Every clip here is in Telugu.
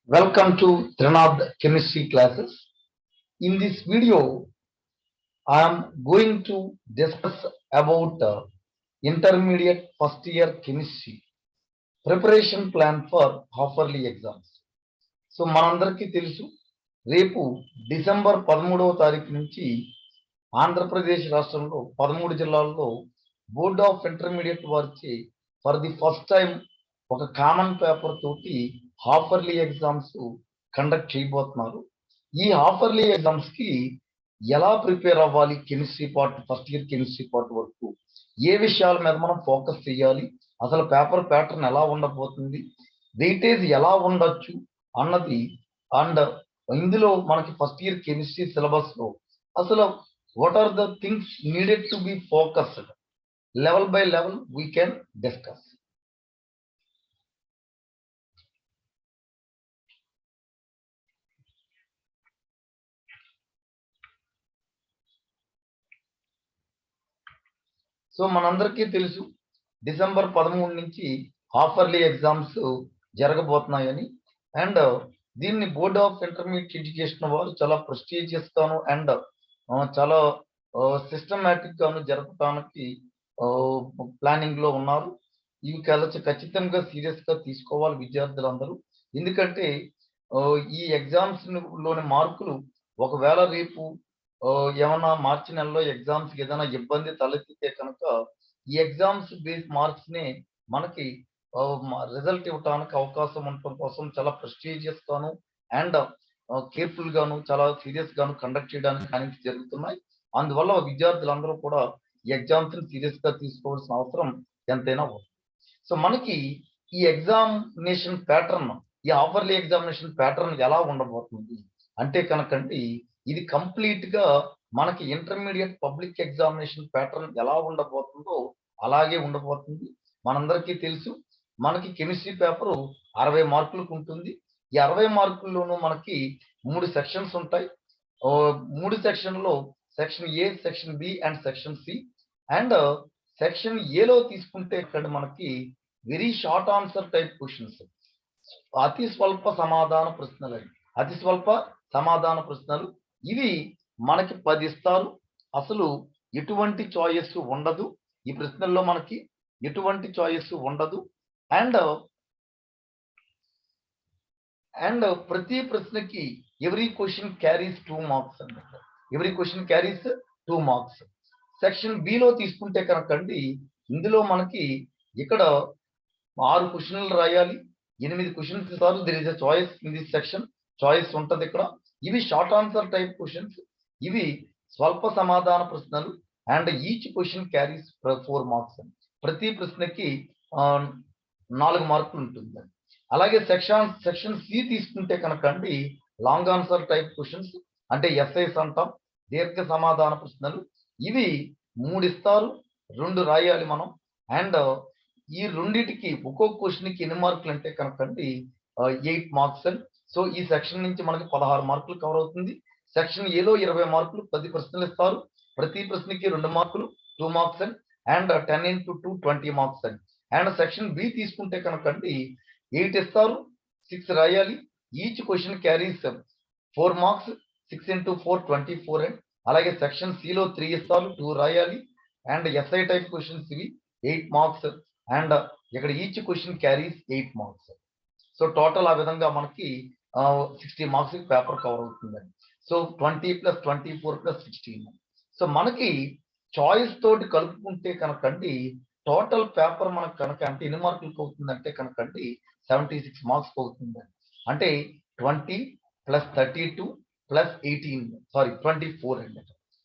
Welcome to Trinad Chemistry classes. In this video, I am going to discuss about intermediate first year chemistry preparation plan for half-yearly exams. So మనందరికీ తెలుసు రేపు డిసెంబర్ 13వ తారీఖు నుంచి ఆంధ్రప్రదేశ్ రాష్ట్రంలో 13 జిల్లాల్లో బోర్డ్ ఆఫ్ ఇంటర్మీడియట్ వారిచే ఫర్ ది ఫస్ట్ టైం ఒక కామన్ పేపర్ తోటి హాఫర్లీ ఎగ్జామ్స్ కండక్ట్ చేయబోతున్నారు. ఈ హాఫర్లీ ఎగ్జామ్స్ కి ఎలా ప్రిపేర్ అవ్వాలి, chemistry part first year chemistry part వరకు ఏ విషయాల మీద మనం ఫోకస్ చేయాలి, అసలు పేపర్ ప్యాటర్న్ ఎలా ఉండబోతుంది, వెయిటేజ్ ఎలా ఉండొచ్చు అన్నది అండ్ ఇందులో మనకి ఫస్ట్ ఇయర్ కెమిస్ట్రీ సిలబస్ లో అసలు what are the things needed to be focused level by level we can discuss. So మనందరికీ తెలుసు డిసెంబర్ 13 నుంచి హాఫర్లీ ఎగ్జామ్స్ జరగబోతున్నాయని. అండ్ దీన్ని బోర్డ్ ఆఫ్ ఇంటర్మీడియట్ ఎడ్యుకేషన్ వారు చాలా ప్రెస్టీజియస్ గాను అండ్ చాలా సిస్టమేటిక్ గాను జరపడానికి ప్లానింగ్ లో ఉన్నారు. ఇవి ఖచ్చితంగా సీరియస్ గా తీసుకోవాలి విద్యార్థులందరూ. ఎందుకంటే ఈ ఎగ్జామ్స్ లోని మార్కులు ఒకవేళ రేపు ఏమన్నా మార్చి నెలలో ఎగ్జామ్స్ ఏదైనా ఇబ్బంది తలెత్తితే కనుక ఈ ఎగ్జామ్స్ బేస్ మార్క్స్ నే మనకి రిజల్ట్ ఇవ్వడానికి అవకాశం ఉండటం కోసం చాలా ప్రెస్టీజియస్ గాను అండ్ కేర్ఫుల్ గాను చాలా సీరియస్ గాను కండక్ట్ చేయడానికి ప్లానింగ్స్ జరుగుతున్నాయి. అందువల్ల విద్యార్థులందరూ కూడా ఈ ఎగ్జామ్స్ ని సీరియస్ గా తీసుకోవాల్సిన అవసరం ఎంతైనా ఉంది. సో మనకి ఈ ఎగ్జామినేషన్ ప్యాటర్న్, ఈ హాఫర్లీ ఎగ్జామినేషన్ ప్యాటర్న్ ఎలా ఉండబోతుంది అంటే కనుకండి ఇది కంప్లీట్ గా మనకి ఇంటర్మీడియట్ పబ్లిక్ ఎగ్జామినేషన్ ప్యాటర్న్ ఎలా ఉండబోతుందో అలాగే ఉండబోతుంది. మనందరికీ తెలుసు మనకి కెమిస్ట్రీ పేపర్ 60 మార్కులకు ఉంటుంది. ఈ 60 మార్కుల్లోనూ మనకి 3 సెక్షన్స్ ఉంటాయి. 3 సెక్షన్లో section A, section B and section C. And section ఏలో తీసుకుంటే ఇక్కడ మనకి very short answer type questions, అతి స్వల్ప సమాధాన ప్రశ్నలు, అతి స్వల్ప సమాధాన ప్రశ్నలు ఇవి మనకి 10 ఇస్తారు. అసలు ఎటువంటి చాయిస్ ఉండదు ఈ ప్రశ్నల్లో, మనకి ఎటువంటి చాయిస్ ఉండదు. అండ్ ప్రతి ప్రశ్నకి ఎవ్రీ క్వశ్చన్ క్యారీస్ 2 మార్క్స్ అన్నమాట. Every question carries 2 marks. Section below తీసుకుంటే కనుకండి ఇందులో మనకి ఇక్కడ 6 క్వశ్చన్లు రాయాలి, 8 క్వశ్చన్స్ ఇస్తారు. There is a choice in this section, choice ఉంటది ఇక్కడ. ఇవి షార్ట్ ఆన్సర్ టైప్ క్వశ్చన్స్, ఇవి స్వల్ప సమాధాన ప్రశ్నలు. And each question carries 4 marks. ప్రతి ప్రశ్నకి 4 మార్కులు ఉంటుంది. అలాగే సెక్షన్ సి తీసుకుంటే కనుకండి లాంగ్ ఆన్సర్ టైప్ క్వశ్చన్స్ అంటే ఎస్ఐస్ అంటాం, దీర్ఘ సమాధాన ప్రశ్నలు. ఇవి 3 ఇస్తారు, 2 రాయాలి మనం. అండ్ ఈ రెండిటికి ఒక్కొక్క క్వశ్చన్ కి ఎన్ని మార్కులు అంటే కనుకండి 8 మార్క్స్. సో ఈ సెక్షన్ నుంచి మనకి 16 మార్కులు కవర్ అవుతుంది. సెక్షన్ ఏలో 20 మార్కులు, 10 ప్రశ్నలు ఇస్తారు. ప్రతి ప్రశ్నకి 2 మార్కులు, 2 marks. And 10 into 2 20 marks. And section B తీసుకుంటే కనుకండి 8 ఇస్తారు, 6 రాయాలి. Each question carries 4 marks, 6 into 4 24. అలాగే సెక్షన్ సిలో 3 ఇస్తారు, 2 రాయాలి. అండ్ ఎస్ఐ టైప్ క్వశ్చన్స్ ఇవి 8 మార్క్స్. అండ్ ఇక్కడ each question carries 8 marks. So total ఆ విధంగా మనకి 60 మార్క్స్ పేపర్ కవర్ అవుతుందండి. సో 20 + 24 + 16. సో మనకి చాయిస్ తోటి కలుపుకుంటే కనుకండి టోటల్ పేపర్ మనకు కనుక అంటే ఎన్ని మార్కులకు అవుతుందంటే కనుకండి 76 మార్క్స్ అవుతుందండి. అంటే 20 + 32 + 24 అండి.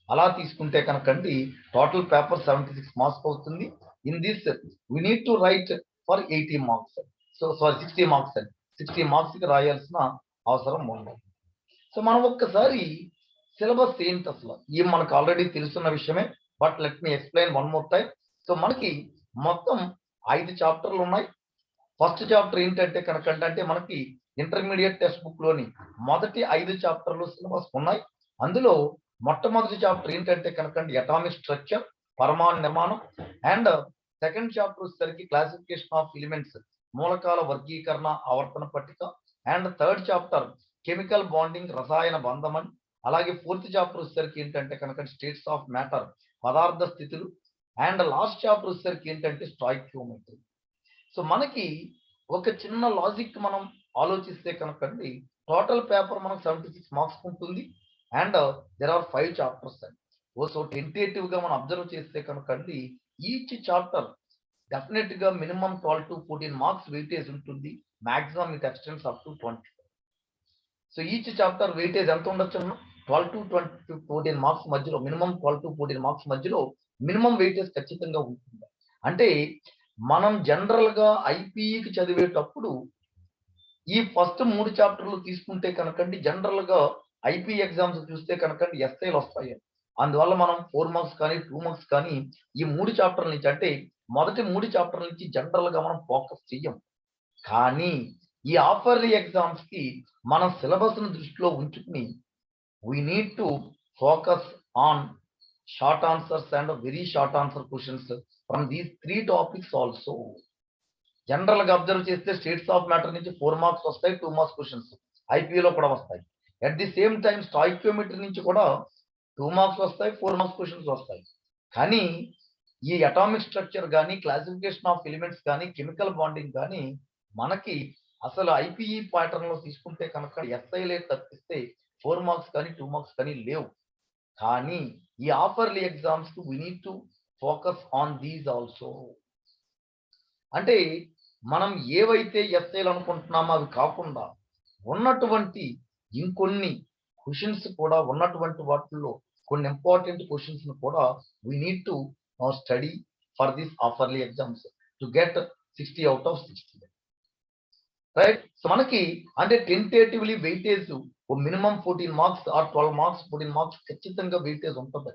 అలా తీసుకుంటే కనుకండి టోటల్ పేపర్ 76 మార్క్స్ అవుతుంది. In this we need to write for 80 marks. So 60 marks అండి. 60 మార్క్స్ కి రాయాల్సిన అవసరం ఉండదు. సో మనం ఒక్కసారి సిలబస్ ఏంటి అసలు, ఏం మనకు ఆల్రెడీ తెలుసున్న విషయమే, but let me explain one more time. So మనకి మొత్తం 5 చాప్టర్లు ఉన్నాయి. ఫస్ట్ చాప్టర్ ఏంటంటే కనుకంటే అంటే మనకి ఇంటర్మీడియట్ టెక్స్ట్ బుక్ లోని మొదటి 5 చాప్టర్లు సిలబస్ ఉన్నాయి. అందులో మొట్టమొదటి చాప్టర్ ఏంటంటే కనుకండి అటామిక్ స్ట్రక్చర్, పరమాణు నిర్మాణం. అండ్ సెకండ్ చాప్టర్ వచ్చేసరికి క్లాసిఫికేషన్ ఆఫ్ ఎలిమెంట్స్, మూలకాల వర్గీకరణ, ఆవర్తన పట్టిక. And third chapter chemical bonding రసాయన బంధం అని, అలాగే ఫోర్త్ చాప్టర్ వచ్చేసరికి ఏంటంటే కనుక స్టేట్స్ ఆఫ్ మ్యాటర్ పదార్థ స్థితులు, అండ్ లాస్ట్ చాప్టర్ వచ్చేసరికి ఏంటంటే స్టాయిక్యోమెట్రీ. సో మనకి ఒక చిన్న లాజిక్ మనం ఆలోచిస్తే కనుకండి టోటల్ పేపర్ మనకు 76 మార్క్స్ ఉంటుంది. అండ్ దెర్ ఆర్ 5 చాప్టర్స్ అండి. సో టెంటేటివ్ గా మనం అబ్జర్వ్ చేస్తే కనుకండి ఈచ్ చాప్టర్ డెఫినెట్ గా మినిమం 12 to 14 మార్క్స్ వెయిటేజ్ ఉంటుంది. Maximum it extends up to 20. So each chapter weightage ఎంత ఉండొచ్చు? 12 to 14 మార్క్స్ మధ్యలో, మినిమం 12 to 14 మార్క్స్ మధ్యలో మినిమం వెయిటేజ్ ఖచ్చితంగా ఉంటుంది. అంటే మనం జనరల్ గా ఐపీఈకి చదివేటప్పుడు ఈ ఫస్ట్ 3 చాప్టర్లు తీసుకుంటే కనుకండి జనరల్ గా ఐపీ ఎగ్జామ్స్ చూస్తే కనుకండి ఎస్ఐలు వస్తాయి. అందువల్ల మనం 4 మార్క్స్ కానీ 2 మార్క్స్ కానీ ఈ 3 చాప్టర్ల నుంచి, అంటే మొదటి 3 చాప్టర్ల నుంచి జనరల్ గా మనం ఫోకస్ చెయ్యం. కానీ ఈ ఆఫర్లీ ఎగ్జామ్స్ కి మన సిలబస్ ను దృష్టిలో ఉంచుకుని we need to focus on short answers and very short answer questions from these 3 topics also. General గా అబ్జర్వ్ చేస్తే స్టేట్స్ ఆఫ్ మ్యాటర్ నుంచి 4 మార్క్స్ వస్తాయి, 2 మార్క్స్ క్వశ్చన్స్ ఐపీలో కూడా వస్తాయి. అట్ ది సేమ్ టైం స్టాయిక్యోమెట్రీ నుంచి కూడా 2 మార్క్స్ వస్తాయి, 4 మార్క్స్ క్వశ్చన్స్ వస్తాయి. కానీ ఈ అటామిక్ స్ట్రక్చర్ కానీ, క్లాసిఫికేషన్ ఆఫ్ ఎలిమెంట్స్ కానీ, కెమికల్ బాండింగ్ కానీ మనకి అసలు ఐపీఈ ప్యాటర్న్ లో తీసుకుంటే కనుక ఎస్ఐలే తప్పిస్తే 4 మార్క్స్ కానీ 2 మార్క్స్ కానీ లేవు. కానీ ఈ ఆఫర్లీ ఎగ్జామ్స్ కు we need to focus on these also. అంటే మనం ఏవైతే ఎస్ఐలు అనుకుంటున్నామో అవి కాకుండా ఉన్నటువంటి ఇంకొన్ని క్వశ్చన్స్ కూడా, ఉన్నటువంటి వాటిల్లో కొన్ని ఇంపార్టెంట్ క్వశ్చన్స్ కూడా we need to study for this half yearly exams to get 60 out of 60. Right. So మనకి అంటే tentatively weightage minimum 14 marks or 12 marks 14 marks ఖచ్చితంగా వెయిటేజ్ ఉంటుంది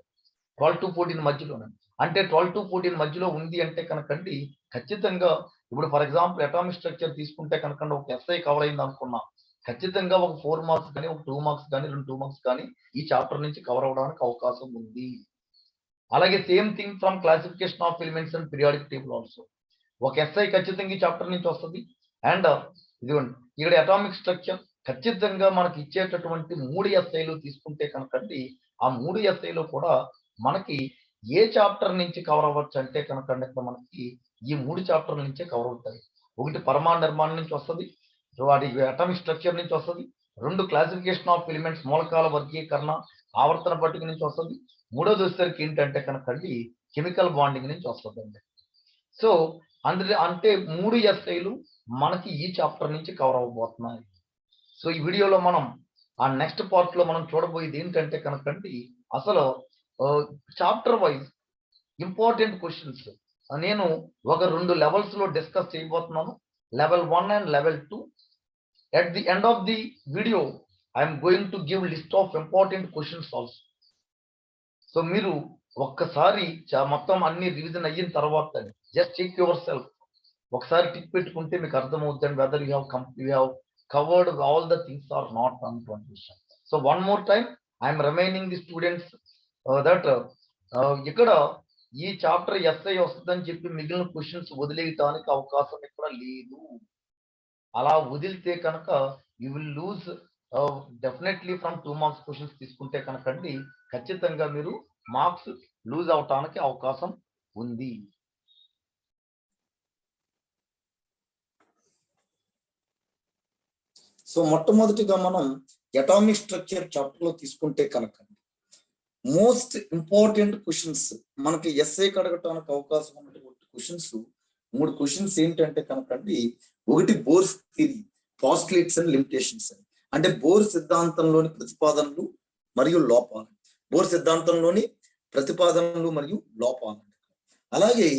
12 to 14 మధ్యలోనే. అంటే 12 to 14 మధ్యలో ఉంది అంటే కనుకండి ఖచ్చితంగా ఇప్పుడు ఫర్ ఎగ్జాంపుల్ అటామిక్ స్ట్రక్చర్ తీసుకుంటే కనుక ఒక ఎస్ఐ కవర్ అయింది అనుకున్నా, ఖచ్చితంగా ఒక 4 మార్క్స్ కానీ, ఒక 2 మార్క్స్ కానీ, 2 మార్క్స్ కానీ ఈ చాప్టర్ నుంచి కవర్ అవడానికి అవకాశం ఉంది. అలాగే same thing from classification of elements and periodic table also. ఒక ఎస్ఐ ఖచ్చితంగా ఈ చాప్టర్ నుంచి వస్తుంది. అండ్ ఇదిగోండి ఇక్కడ అటామిక్ స్ట్రక్చర్ ఖచ్చితంగా మనకి ఇచ్చేటటువంటి 3 ఎస్ఐలు తీసుకుంటే కనుకండి ఆ 3 ఎస్ఐలో కూడా మనకి ఏ చాప్టర్ నుంచి కవర్ అవ్వచ్చు అంటే కనుక మనకి ఈ 3 చాప్టర్ల నుంచే కవర్ అవుతాయి. ఒకటి పరమాణు నిర్మాణం నుంచి వస్తుంది, వాటి అటామిక్ స్ట్రక్చర్ నుంచి వస్తుంది. 2 క్లాసిఫికేషన్ ఆఫ్ ఎలిమెంట్స్ మూలకాల వర్గీకరణ ఆవర్తన పట్టిక నుంచి వస్తుంది. మూడోది వచ్చేసరికి ఏంటంటే కనుకండి కెమికల్ బాండింగ్ నుంచి వస్తుందండి. సో అందులో అంటే 3 ఎస్ఐలు మనకి ఈ చాప్టర్ నుంచి కవర్ అవ్వబోతున్నాయి. సో ఈ వీడియోలో మనం ఆ నెక్స్ట్ పార్ట్ లో మనం చూడబోయేది ఏంటంటే కనుకండి అసలు చాప్టర్ వైజ్ ఇంపార్టెంట్ క్వశ్చన్స్ నేను ఒక 2 లెవెల్స్ లో డిస్కస్ చేయబోతున్నాను, level 1 and level 2. At the end of the video I'm going to give list of important questions also. So మీరు ఒక్కసారి మొత్తం అన్ని రివిజన్ అయిన తర్వాత జస్ట్ చెక్ యువర్ సెల్ఫ్, ఒకసారి టిక్ పెట్టుకుంటే మీకు అర్థమవుతుంది whether you have covered all the things or not on condition. So one more time I am reminding the students that ఇక్కడ ఈ చాప్టర్ ఎస్ఐ వస్తుందని చెప్పి మిగిలిన క్వశ్చన్స్ వదిలేయటానికి అవకాశం ఇక్కడ లేదు. అలా వదిలితే కనుక you will lose definitely from 2 marks questions తీసుకుంటే కనుకండి ఖచ్చితంగా మీరు మార్క్స్ లూజ్ అవటానికి అవకాశం ఉంది. సో మొట్టమొదటిగా మనం అటామిక్ స్ట్రక్చర్ చాప్టర్ లో తీసుకుంటే కనుక మోస్ట్ ఇంపార్టెంట్ క్వశ్చన్స్ మనకి ఎస్ఐ అడగటానికి అవకాశం ఉన్నటువంటి క్వశ్చన్స్ 3 క్వశ్చన్స్ ఏంటంటే కనుకండి, ఒకటి Bohr's theory, postulates and limitations అని, అంటే బోర్ సిద్ధాంతంలోని ప్రతిపాదనలు మరియు లోపాలు, బోర్ సిద్ధాంతంలోని ప్రతిపాదనలు మరియు లోపాలు. అలాగే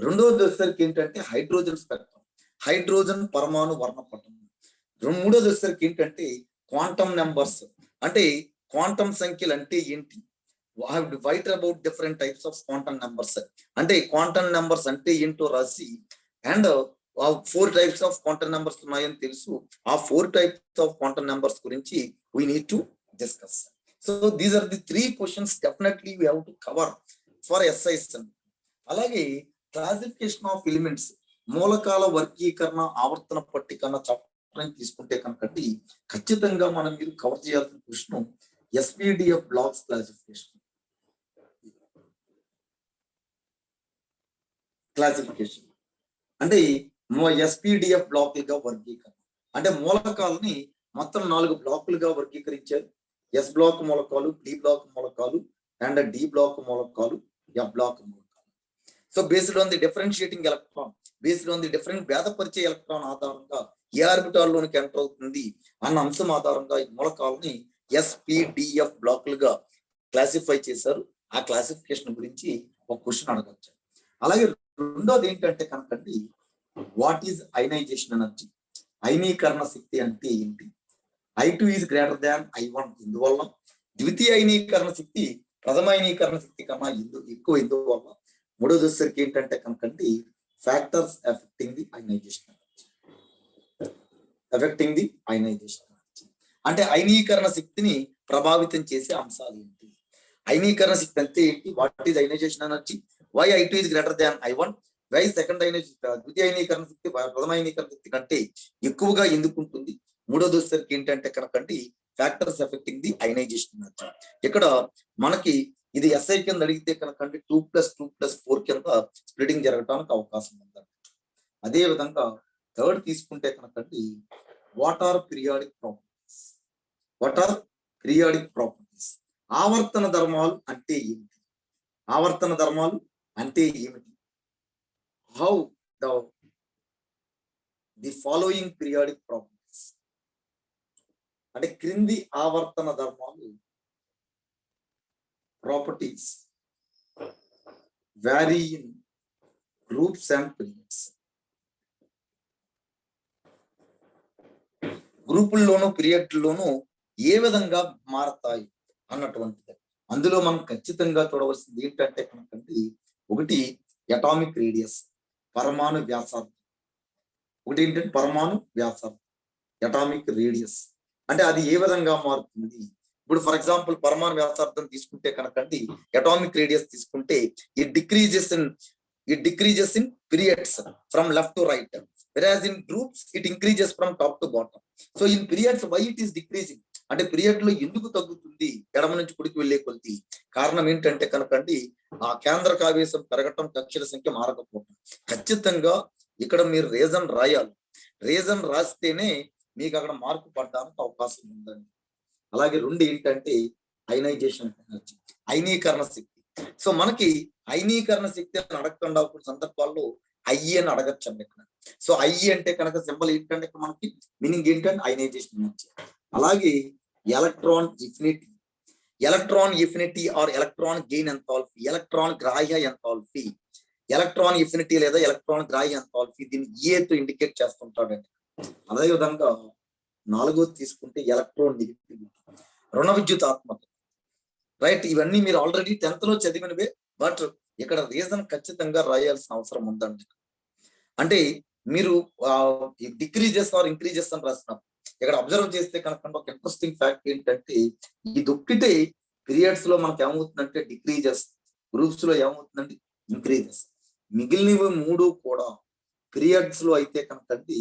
రెండోది వచ్చేసరికి ఏంటంటే హైడ్రోజన్ స్పెక్ట్రమ్, హైడ్రోజన్ పరమాణు వర్ణపటం. మూడోది వచ్చేసరికి ఏంటంటే క్వాంటమ్ నెంబర్స్, అంటే క్వాంటమ్ సంఖ్యలు అంటే ఏంటి, write about different types of quantum numbers, అంటే క్వాంటమ్ నెంబర్స్ అంటే ఏంటో రాసి, and 4 types of quantum numbers ఉన్నాయని తెలుసు, ఆ 4 టైప్స్ ఆఫ్ క్వాంటమ్ నెంబర్స్ గురించి we need to discuss. So these are the 3 questions definitely we have to cover for SIs. అలాగే క్లాసిఫికేషన్ ఆఫ్ ఎలిమెంట్స్, మూలకాల వర్గీకరణ ఆవర్తన పట్టిక అన్న చాప్టర్ తీసుకుంటే కనుకండి ఖచ్చితంగా మనం మీరు కవర్ చేయాల్సిన క్వశ్చన్ ఎస్పీడిఎఫ్ బ్లాక్స్ క్లాసిఫికేషన్ అంటే ఎస్పీడిఎఫ్ బ్లాకులుగా వర్గీకరణ. అంటే మూలకాలని మొత్తం 4 బ్లాకులుగా వర్గీకరించారు. ఎస్ బ్లాక్ మూలకాలు, డి బ్లాక్ మూలకాలు అండ్ డి బ్లాక్ మూలకాలు, ఎఫ్ బ్లాక్ మూలకాలు. So based on the differentiating electron, based on the different భేదపరిచే ఎలక్ట్రాన్ ఆధారంగా ఏ ఆర్బిటాల్ లోనికి ఎంటర్ అవుతుంది అన్న అంశం ఆధారంగా ఈ మూలకాలని ఎస్పీడిఎఫ్ బ్లాకులుగా క్లాసిఫై చేశారు. ఆ క్లాసిఫికేషన్ గురించి ఒక క్వశ్చన్ అడగచ్చు. అలాగే రెండోది ఏంటంటే కనుకండి వాట్ ఈజ్ అయనైజేషన్ ఎనర్జీ, అయనీకరణ శక్తి అంటే ఏంటి? I2 is greater than I1 ఇందువల్ల, ద్వితీయ అయనీకరణ శక్తి ప్రథమ అయనీకరణ శక్తి కన్నా ఎక్కువ ఇందువల్ల. మూడోది వచ్చేసరికి ఏంటంటే కనుకండి factors affecting the ionization energy, అంటే అయనీకరణ శక్తిని ప్రభావితం చేసే అంశాలు ఏంటి? అయనీకరణ శక్తి అంటే ఏంటి? What is ionization energy? Why I2 is greater than I1? Why second ద్వితీయ అయనీకరణ శక్తి ప్రథమ అయనీకరణ శక్తి కంటే ఎక్కువగా ఎందుకు ఉంటుంది? మూడోది వచ్చేసరికి ఏంటంటే కనుకండి factors affecting the ionization energy. ఇక్కడ మనకి ఇది SI కింద అడిగితే కనుకండి 2+2+4 కింద స్ప్లిటింగ్ జరగడానికి అవకాశం ఉందండి. అదే విధంగా థర్డ్ తీసుకుంటే కనుకండి వాట్ ఆర్ పీరియాడిక్ ప్రాపర్టీస్, ఆవర్తన ధర్మాలు అంటే ఏమిటి? ఆవర్తన ధర్మాలు అంటే ఏమిటి? How the following periodic properties, అంటే క్రింది ఆవర్తన ధర్మాలు properties vary in groups and periods. గ్రూపుల్లోనూ పీరియడ్లోనూ ఏ విధంగా మారతాయి అన్నటువంటిది. అందులో మనం ఖచ్చితంగా చూడవలసింది ఏంటంటే కనుకండి ఒకటి అటామిక్ రేడియస్, పరమాణు వ్యాసార్థం. ఒకటి ఏంటంటే పరమాణు వ్యాసార్థం, అటామిక్ రేడియస్ అంటే అది ఏ విధంగా మారుతుంది. ఇప్పుడు ఫర్ ఎగ్జాంపుల్ పరమాణు వ్యాసార్థం తీసుకుంటే కనుకండి అటామిక్ రేడియస్ తీసుకుంటే it decreases in periods from left to right, whereas in groups it increases from top to bottom. So in periods why it is decreasing, అంటే పీరియడ్ లో ఎందుకు తగ్గుతుంది ఎడమ నుంచి కుడికి వెళ్ళే కొద్ది? కారణం ఏంటంటే కనుకండి ఆ కేంద్రక ఆవేశం పెరగటం, కక్షల సంఖ్య మారకపోవటం. ఖచ్చితంగా ఇక్కడ మీరు రీజన్ రాయాలి. రీజన్ రాస్తేనే మీకు అక్కడ మార్పు పడడానికి అవకాశం ఉందండి. అలాగే రెండు ఏంటంటే అయనైజేషన్ ఎనర్జీ, అయనీకరణ శక్తి. సో మనకి అయనీకరణ శక్తి అని అడగకుండా కొన్ని సందర్భాల్లో ఐ అని అడగచ్చు అండి ఇక్కడ. సో ఐ అంటే కనుక సింబల్ ఏంటంటే ఇక్కడ మనకి మీనింగ్ ఏంటంటే అయనైజేషన్ ఎనర్జీ. అలాగే electron affinity or electron gain enthalpy, electron గ్రాహ్య ఎంథాల్పీ, ఎలక్ట్రాన్ ఎఫినిటీ లేదా ఎలక్ట్రాన్ గ్రాహ్య ఎంథాల్పీ దీన్ని ఏతో ఇండికేట్ చేస్తుంటాడండి. అదే విధంగా నాలుగోది తీసుకుంటే ఎలక్ట్రాన్ నెగిటివిటీ, రుణ విద్యుతాత్మక. రైట్, ఇవన్నీ మీరు ఆల్రెడీ 10th లో చదివినవే, బట్ ఇక్కడ రీజన్ ఖచ్చితంగా రాయాల్సిన అవసరం ఉందండి. అంటే మీరు డిక్రీజెస్ ఆర్ ఇంక్రీజెస్ అని రాసినప్పుడు ఇక్కడ అబ్జర్వ్ చేస్తే కనుక ఒక ఇంట్రెస్టింగ్ ఫ్యాక్ట్ ఏంటంటే ఇది ఒక్కటే పీరియడ్స్ లో మనకి ఏమవుతుందంటే డిక్రీజెస్, గ్రూప్స్ లో ఏమవుతుందండి ఇంక్రీజెస్. మిగిలినవి మూడు కూడా పీరియడ్స్ లో అయితే కనుకండి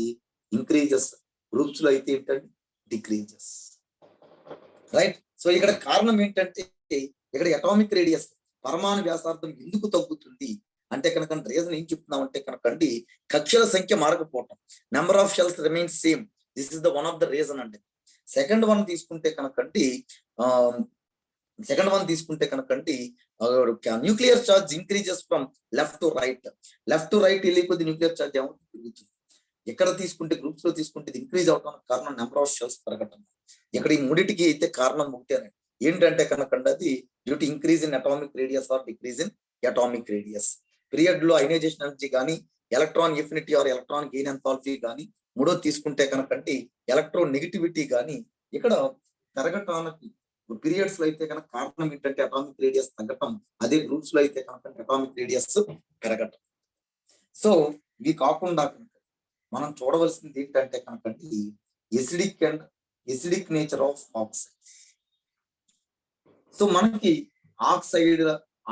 ఇంక్రీజెస్, గ్రూప్స్ లో అయితే ఏంటంటే డిక్రీజెస్. రైట్, సో ఇక్కడ కారణం ఏంటంటే ఇక్కడ అటామిక్ రేడియస్ పరమాణు వ్యాసార్థం ఎందుకు తగ్గుతుంది అంటే కనుక రీజన్ ఏం చెప్తున్నామంటే కనుకండి కక్షల సంఖ్య మారకపోవటం, number of shells remain same. This is the one of the reason అండి. సెకండ్ వన్ తీసుకుంటే కనుకండి nuclear charge increases from left to right. Left to right వెళ్ళే కొద్ది న్యూక్లియర్ చార్జ్ ఏమవుతుంది పెరుగుతుంది. ఎక్కడ తీసుకుంటే గ్రూప్స్ లో తీసుకుంటే ఇది ఇంక్రీజ్ అవడానికి కారణం నెంబర్ ఆఫ్ షెల్స్ పెరగటం. ఇక్కడ ఈ మూడిటికి అయితే కారణం ఒకటేనండి. ఏంటంటే కనుకండి అది due to increase in atomic radius or decrease in atomic radius. Period లో అయనైజేషన్ ఎనర్జీ కానీ, electron affinity or electron gain enthalpy కానీ, మూడో తీసుకుంటే కనుకంటే ఎలక్ట్రాన్ నెగిటివిటీ కానీ ఇక్కడ పెరగటానికి పీరియడ్స్ లో అయితే కనుక కారణం ఏంటంటే అటామిక్ రేడియస్ తగ్గటం, అదే గ్రూప్స్ లో అయితే కనుక అటామిక్ రేడియస్ పెరగటం. సో ఇవి కాకుండా మనం చూడవలసింది ఏంటంటే కనుకండి acidic nature of oxide. So మనకి ఆక్సైడ్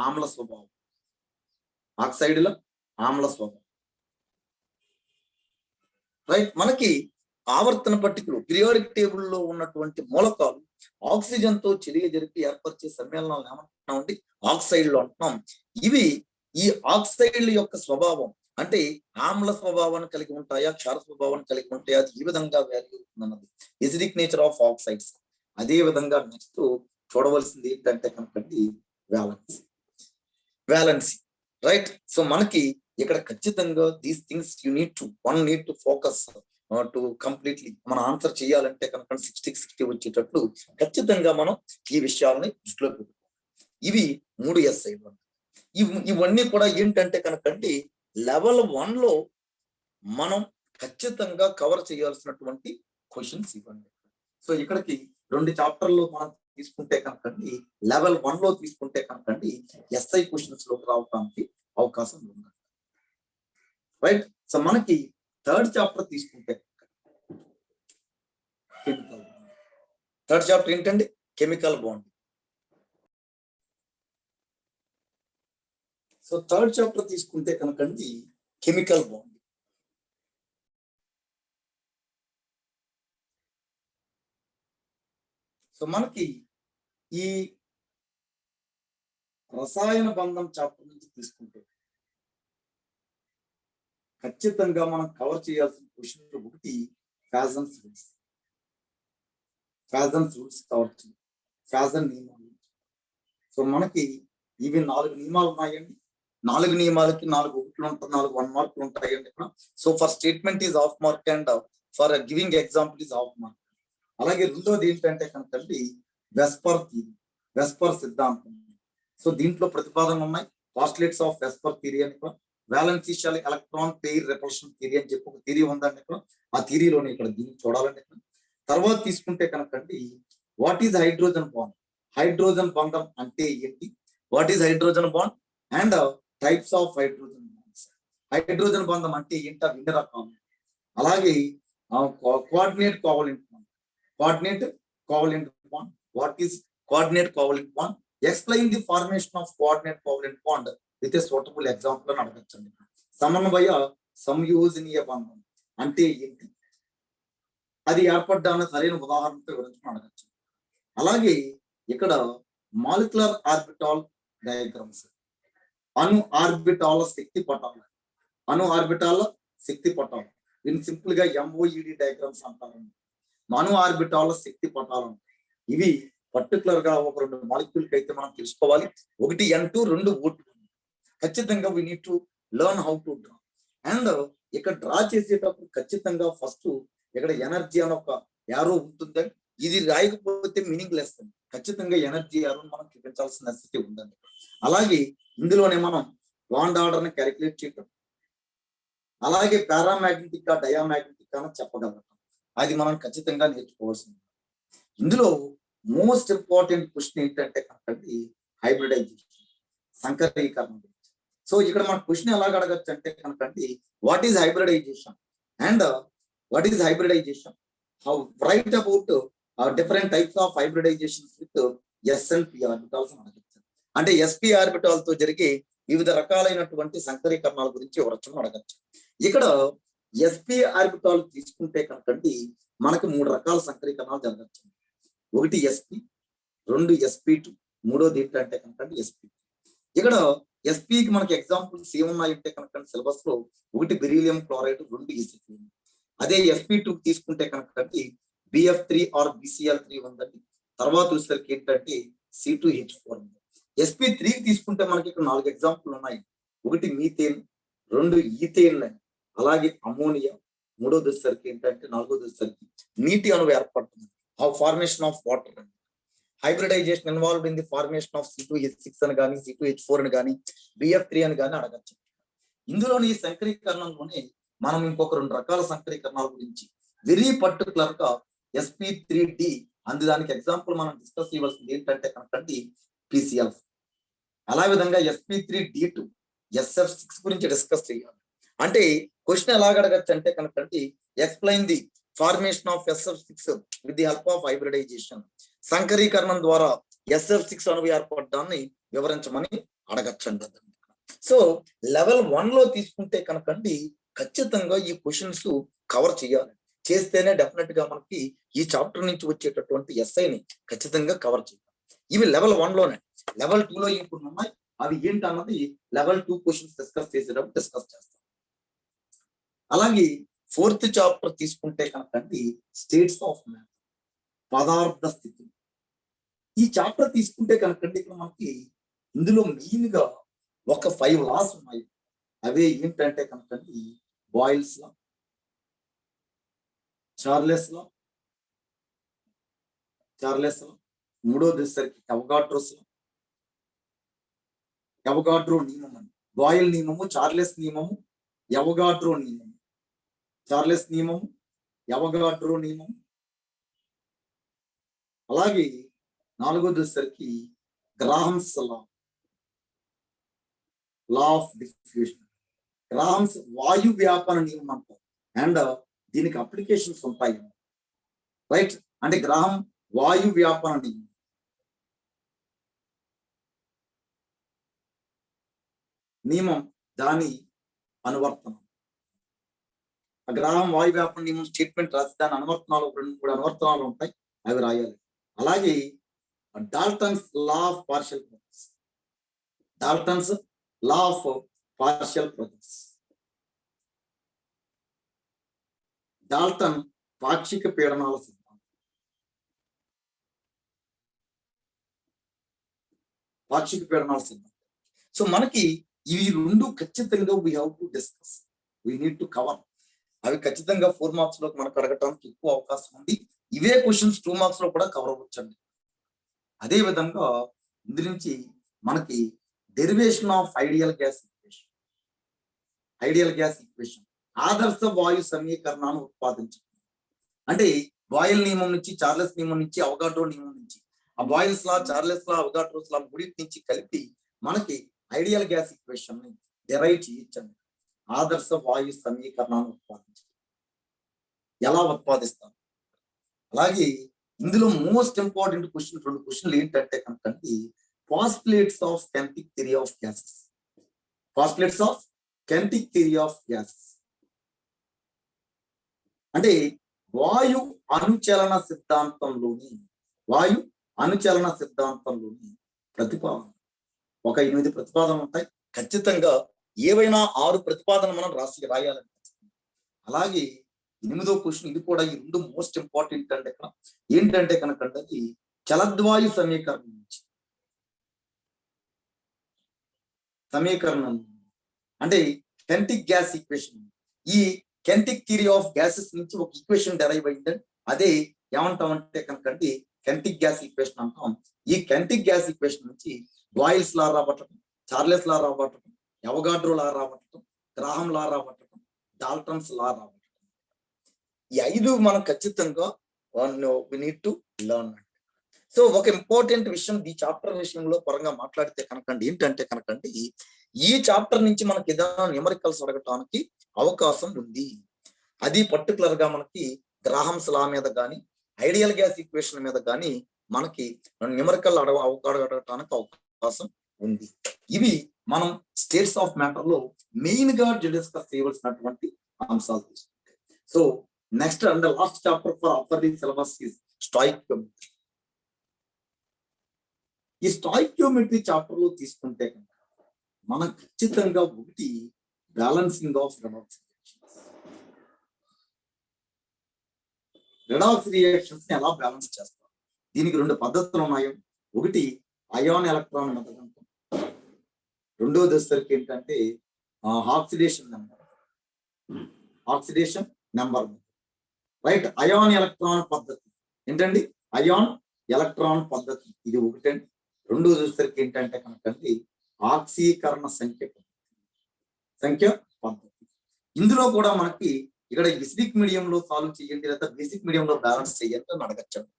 ఆమ్ల స్వభావం, రైట్. మనకి ఆవర్తన పట్టికలు పీరియాడిక్ టేబుల్లో ఉన్నటువంటి మూలకాలు ఆక్సిజన్ తో చర్య జరిపి ఏర్పరిచే సమ్మేళనాలు ఏమంటున్నామండి? ఆక్సైడ్లు అంటున్నాం. ఇవి ఈ ఆక్సైడ్ల యొక్క స్వభావం అంటే ఆమ్ల స్వభావాన్ని కలిగి ఉంటాయా, క్షార స్వభావాన్ని కలిగి ఉంటాయా, అది ఈ విధంగా వాల్యూ అవుతుంది అన్నది ఎసిడిక్ నేచర్ ఆఫ్ ఆక్సైడ్స్. అదే విధంగా నెక్స్ట్ చూడవలసింది ఏంటంటే కనుకండి వ్యాలెన్సీ. Valency right. సో మనకి ఇక్కడ ఖచ్చితంగా these things you need to focus to completely మన ఆన్సర్ చేయాలంటే కనుక 60 వచ్చేటట్లు ఖచ్చితంగా మనం ఈ విషయాలని దృష్టిలో పెట్టుకోవాలి. ఇవి 3 ఎస్ఐలు. ఇవన్నీ కూడా ఏంటంటే కనుకండి లెవెల్ 1 లో మనం ఖచ్చితంగా కవర్ చేయాల్సినటువంటి క్వశ్చన్స్ ఇవ్వండి. సో ఇక్కడికి 2 చాప్టర్లు మనం తీసుకుంటే కనుకండి లెవెల్ 1 లో తీసుకుంటే కనుకండి ఎస్ఐ క్వశ్చన్స్ లోకి రావడానికి అవకాశం ఉంది. రైట్. సో మనకి 3rd చాప్టర్ తీసుకుంటే థర్డ్ చాప్టర్ ఏంటండి? Chemical bond. So 3rd chapter తీసుకుంటే కనుకండి కెమికల్ బాండ్. సో మనకి ఈ రసాయన బంధం చాప్టర్ నుంచి తీసుకుంటే ఖచ్చితంగా మనం కవర్ చేయాల్సిన క్వశ్చన్ ఒకటి Fajans rules. Fajans rules cover చేయాలి. ఫ్యాజన్ నియమాలు. సో మనకి ఇవి 4 నియమాలు ఉన్నాయండి. 4 నియమాలకి 4 ఒకట్లు ఉంటాయి, 4 1 మార్కులు ఉంటాయండి ఇక్కడ. So for statement is half mark and for giving example is half mark. అలాగే రెండోది ఏంటంటే కనుకండి వెస్పర్ థియరీ, వెస్పర్ సిద్ధాంతం. సో దీంట్లో ప్రతిపాదనలు ఉన్నాయి. పాస్టులేట్స్ ఆఫ్ వెస్పర్ థియరీ అని ఇక్కడ, valency shell electron pair repulsion theory అని చెప్పి ఒక థియరీ ఉందండి ఇక్కడ. ఆ థియరీలోనే ఇక్కడ దీన్ని చూడాలండి ఇక్కడ. తర్వాత తీసుకుంటే కనుకండి what is hydrogen bond, hydrogen బంధం అంటే ఏంటి, what is hydrogen bond and types of hydrogen bonds. Hydrogen బంధం అంటే ఏంటి, అవి ఎన్ని రకాలు. అలాగే coordinate covalent bond, coordinate covalent bond. What is coordinate covalent bond, explain the formation of coordinate covalent bond with a suitable example అని అడగచ్చండి. సమన్వయ సంయోజనీయ బంధం అంటే ఏంటి, అది ఏర్పడ్డాన సరైన ఉదాహరణతో వివరించడం అడగచ్చు. అలాగే ఇక్కడ మాలిక్యులర్ ఆర్బిటాల్ డయాగ్రామ్స్, అణు ఆర్బిటాల శక్తి పటాలు, అణు ఆర్బిటాల శక్తి పటాలు, దీన్ని సింపుల్ గా MOED డయాగ్రామ్స్ అంటారండి. అణు ఆర్బిటాల శక్తి పటాలు ఇవి పర్టికులర్ గా ఒక 2 మాలిక్యూల్ కి అయితే మనం తెలుసుకోవాలి. ఒకటి N2, 2 O2. ఖచ్చితంగా we need to learn how to draw. And ఇక్కడ డ్రా చేసేటప్పుడు ఖచ్చితంగా ఫస్ట్ ఇక్కడ ఎనర్జీ అని ఒక యారో ఉంటుందండి. ఇది రాయకపోతే మీనింగ్ లెస్ అండి. ఖచ్చితంగా ఎనర్జీ యారో మనం చూపించాల్సిన నెసెసిటీ ఉందండి. అలాగే ఇందులోనే మనం బాండ్ ఆర్డర్ ని క్యాలిక్యులేట్ చేయటం, అలాగే పారామాగ్నెటిక్ డయామాగ్నెటిక్ అని చెప్పగలగటం, అది మనం ఖచ్చితంగా నేర్చుకోవాల్సింది. ఇందులో మోస్ట్ ఇంపార్టెంట్ క్వశ్చన్ ఏంటంటే కనుకండి హైబ్రిడైజేషన్, సంకరీకరణ. సో ఇక్కడ మన క్వశ్చన్ ఎలాగ అడగచ్చు అంటే కనుకండి what is hybridization and what is hybridization, how write about different types of hybridization with S and P orbitals అడగచ్చు. అంటే SP ఆర్బిటాల్ తో జరిగే వివిధ రకాలైనటువంటి సంకరీకరణాల గురించి వివరించడం అడగచ్చు. ఇక్కడ SP ఆర్బిటాల్ తీసుకుంటే కనుకండి మనకు 3 రకాల సంకరీకరణాలు జరగచ్చు. ఒకటి SP, 2 SP2, మూడోది ఏంటంటే కనుకండి SP. ఇక్కడ SPకి మనకి ఎగ్జాంపుల్స్ ఏమున్నాయంటే కనుక సిలబస్ లో ఒకటి బెరీలియం క్లోరైడ్, 2 EC3. అదే SP2 తీసుకుంటే కనుకండి BF3 ఆర్ BCl3 ఉందండి. తర్వాత వచ్చేసరికి ఏంటంటే C2H4 ఉంది. SP3 తీసుకుంటే మనకి ఇక్కడ 4 ఎగ్జాంపుల్ ఉన్నాయి. ఒకటి మీథేన్, 2 ఈథేన్, అలాగే అమోనియా, మూడోది వచ్చేసరికి ఏంటంటే 4వది వచ్చేసరికి నీటి అణువు ఏర్పడుతుంది. హౌ ఫార్మేషన్ ఆఫ్ వాటర్ అండి. Hybridization involved in the formation of C2H6 అని కానీ C2H4 అని కానీ BF3 అని కానీ అడగచ్చు. ఇందులోని సంకరీకరణంలోనే మనం ఇంకొక 2 రకాల సంకరీకరణాల గురించి వెరీ పర్టికులర్ గా SP3D అందు దానికి ఎగ్జాంపుల్ మనం డిస్కస్ చేయవలసింది ఏంటంటే కనుకండి PCl. అలా విధంగా SP3D2 SF6 గురించి డిస్కస్ చేయాలి. అంటే క్వశ్చన్ ఎలాగ అడగచ్చు అంటే కనుకండి explain the formation of SF6 with the help of hybridization. సంకరీకరణం ద్వారా SF6 అణువు ఏర్పడడాన్ని వివరించమని అడగచ్చండి. సో లెవెల్ 1 లో తీసుకుంటే కనుకండి ఖచ్చితంగా ఈ క్వశ్చన్స్ కవర్ చేయాలి. చేస్తేనే డెఫినెట్ గా మనకి ఈ చాప్టర్ నుంచి వచ్చేటటువంటి ఎస్ఐని ఖచ్చితంగా కవర్ చేయాలి. ఇవి లెవెల్ 1 లోనే. లెవెల్ 2 లో ఇప్పుడు ఉన్నాయి. అవి ఏంటన్నది లెవెల్ 2 క్వశ్చన్స్ డిస్కస్ చేసేటప్పుడు డిస్కస్ చేస్తాం. అలాగే 4th చాప్టర్ తీసుకుంటే కనుకండి స్టేట్స్ ఆఫ్ మ్యాటర్, పదార్థ స్థితి. ఈ చాప్టర్ తీసుకుంటే కనుకండి ఇక్కడ మనకి ఇందులో మెయిన్ గా ఒక 5 లాస్ ఉన్నాయి. అవే ఏంటంటే కనుకండి బాయిల్స్ లా, చార్లెస్ లా, మూడోది వచ్చేసరికి అవగాడ్రో నియమం అని. బాయిల్ నియమము, చార్లెస్ నియమము, అవగాడ్రో నియమము. చార్లెస్ నియమము, అవగాడ్రో నియమం. అలాగే నాలుగోది వచ్చేసరికి గ్రాహమ్స్ లా ఆఫ్ డిఫ్యూషన్. గ్రాహమ్స్ వాయు వ్యాపన నియమం అంటారు. అండ్ దీనికి అప్లికేషన్స్ ఉంటాయి, రైట్? అంటే గ్రాహం వాయు వ్యాపన నియమం, దాని అనువర్తనం. గ్రాహం వాయు వ్యాపన నియమం స్టేట్మెంట్ రాసి దాని అనువర్తనాలు 2-3 అనువర్తనాలు ఉంటాయి, అవి రాయాలి. అలాగే Dalton's law of partial process. Dalton's law of partial process. Dalton పాక్షిక పీడనాల సిద్ధాంతం. సో మనకి ఇవి 2 ఖచ్చితంగా we have to discuss, we need to cover. అవి ఖచ్చితంగా 4 మార్క్స్ లో మనకు అడగటానికి ఎక్కువ అవకాశం ఉంది. ఇవే క్వశ్చన్స్ 2 మార్క్స్ లో కూడా కవర్ అవ్వచ్చండి. అదే విధంగా ఇందు నుంచి మనకి derivation of ideal gas equation, ఆదర్శ వాయు సమీకరణాన్ని ఉత్పాదించడం. అంటే బాయిల్ నియమం నుంచి, చార్లెస్ నియమం నుంచి, అవగాడ్రో నియమం నుంచి, ఆ Boyle's law, Charles law, Avogadro's law మూడింటి నుంచి కలిపి మనకి ఐడియల్ గ్యాస్ ఈక్వేషన్ ని డెరైవ్ చేయొచ్చండి. ఆదర్శ వాయు సమీకరణాన్ని ఉత్పాదించడం ఎలా ఉత్పాదిస్తాం. అలాగే ఇందులో మోస్ట్ ఇంపార్టెంట్ క్వశ్చన్, 2 క్వశ్చన్లు ఏంటంటే కనుకండి postulates of kinetic theory of gases. Postulates of kinetic theory of gases అంటే వాయు అనుచలన సిద్ధాంతంలోని ప్రతిపాదన. ఒక 8 ప్రతిపాదనలు ఉంటాయి. ఖచ్చితంగా ఏవైనా 6 ప్రతిపాదన మనం రాయాలని. అలాగే 8వ క్వశ్చన్, ఇది కూడా ఈ 2 మోస్ట్ ఇంపార్టెంట్ అంటే ఇక్కడ ఏంటంటే కనుకండి చలద్వాయు సమీకరణం అంటే కెనెటిక్ గ్యాస్ ఈక్వేషన్. ఈ కెనెటిక్ థియరీ ఆఫ్ గ్యాసెస్ నుంచి ఒక ఈక్వేషన్ డెరైవ్ అయిందండి. అదే ఏమంటామంటే కనుకండి కెనెటిక్ గ్యాస్ ఈక్వేషన్ అంటాం. ఈ కెనెటిక్ గ్యాస్ ఈక్వేషన్ నుంచి బాయిల్స్ లా రాబట్టడం, చార్లెస్ లా రాబట్టడం, అవగాడ్రో లా రాబట్టడం, గ్రాహం లా రాబట్టడం, డాల్టన్స్ లా రాబట్టడం. ఈ 5 మనం ఖచ్చితంగా we need to learn. So ఒక ఇంపార్టెంట్ విషయం ఈ చాప్టర్ విషయంలో పరంగా మాట్లాడితే కనుకండి ఏంటంటే కనుకండి ఈ చాప్టర్ నుంచి మనకి ఏదైనా న్యూమరికల్స్ అడగటానికి అవకాశం ఉంది. అది పర్టికులర్ గా మనకి గ్రాహమ్స్ లా మీద కానీ, ఐడియల్ గ్యాస్ ఈక్వేషన్ మీద కానీ మనకి న్యూమరికల్ అడగటానికి అవకాశం ఉంది. ఇవి మనం స్టేట్స్ ఆఫ్ మ్యాటర్ లో మెయిన్ గా డిస్కస్ చేయవలసినటువంటి అంశాలు. So next and last chapter for the syllabus is stoichiometry. ఈ స్టాయికియోమెట్రీ చాప్టర్ లో తీసుకుంటే కనుక మనం ఖచ్చితంగా ఒకటి బ్యాలెన్సింగ్ ఆఫ్ రెడాక్స్ రియాక్షన్స్ ని ఎలా బ్యాలెన్స్ చేస్తారు. దీనికి 2 పద్ధతులు ఉన్నాయి. ఒకటి అయాన్ ఎలక్ట్రాన్ మెథడ్ అంటాం. రెండోది వచ్చేసరికి ఏంటంటే oxidation number right. Ion electron పద్ధతి ఏంటండి? అయాన్ ఎలక్ట్రాన్ పద్ధతి ఇది ఒకటండి. రెండోది వచ్చేసరికి ఏంటంటే కనుకండి ఆక్సీకరణ సంఖ్య పద్ధతి. ఇందులో కూడా మనకి ఇక్కడ ఎసిడిక్ మీడియంలో సాల్వ్ చేయండి లేదా బేసిక్ మీడియంలో బ్యాలెన్స్ చేయండి అని అడగచ్చండి.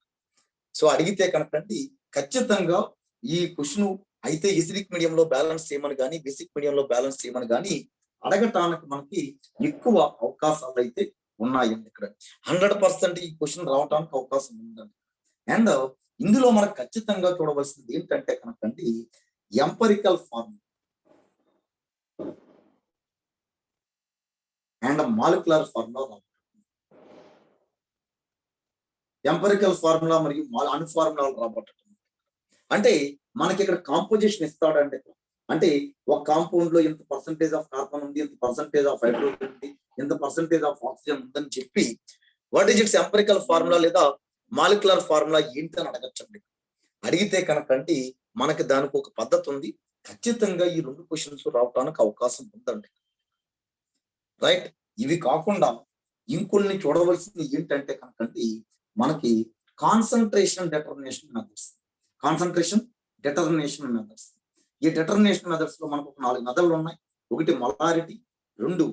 సో అడిగితే కనుకండి ఖచ్చితంగా ఈ క్వశ్చన్ అయితే ఎసిడిక్ మీడియంలో బ్యాలెన్స్ చేయమని కానీ, బేసిక్ మీడియంలో బ్యాలెన్స్ చేయమని కానీ అడగటానికి మనకి ఎక్కువ అవకాశాలు అయితే ఉన్నాయండి. ఇక్కడ 100% ఈ క్వశ్చన్ రావడానికి అవకాశం ఉందండి. అండ్ ఇందులో మనకు ఖచ్చితంగా చూడవలసింది ఏంటంటే కనుకండి empirical formula and molecular formula. Empirical formula మరియు అను ఫార్ములాలు రాబట్టడం. అంటే మనకి ఇక్కడ కాంపోజిషన్ ఇస్తాడండి. అంటే ఒక కాంపౌండ్ లో ఇంత పర్సంటేజ్ ఆఫ్ కార్బన్ ఉంది, ఇంత పర్సంటేజ్ ఆఫ్ హైడ్రోజన్ ఉంది, ఇంత పర్సంటేజ్ ఆఫ్ ఆక్సిజన్ ఉందని చెప్పి what is it's empirical formula లేదా మాలిక్యులర్ ఫార్ములా ఏంటి అని అడగచ్చండి. అడిగితే కనుకంటే మనకి దానికి ఒక పద్ధతి ఉంది. ఖచ్చితంగా ఈ 2 క్వశ్చన్స్ రావడానికి అవకాశం ఉందండి. రైట్. ఇవి కాకుండా ఇంకొన్ని చూడవలసింది ఏంటంటే కనుకంటే మనకి concentration determination methods. Concentration determination methods. ఈ డెటర్మినేషన్ మెథడ్స్ లో మనకు ఒక 4 మెథడ్లు ఉన్నాయి. ఒకటి మొలారిటీ, 2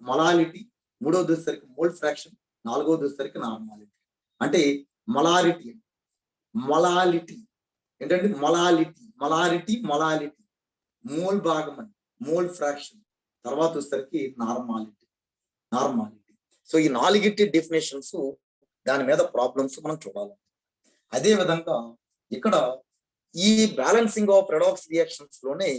మొలాలిటీ, 3వది వచ్చేసరికి మోల్ ఫ్రాక్షన్, 4వది వచ్చేసరికి నార్మాలిటీ. అంటే మొలారిటీ మొలాలిటీ ఏంటంటే మొలాలిటీ మోల్ భాగం అని, మోల్ ఫ్రాక్షన్, తర్వాత వచ్చేసరికి నార్మాలిటీ. సో ఈ 4 డెఫినేషన్స్ దాని మీద ప్రాబ్లమ్స్ మనం చూడాలి. అదే విధంగా ఇక్కడ ఈ బ్యాలెన్సింగ్ ఆఫ్ రెడాక్స్ రియాక్షన్స్ లోనే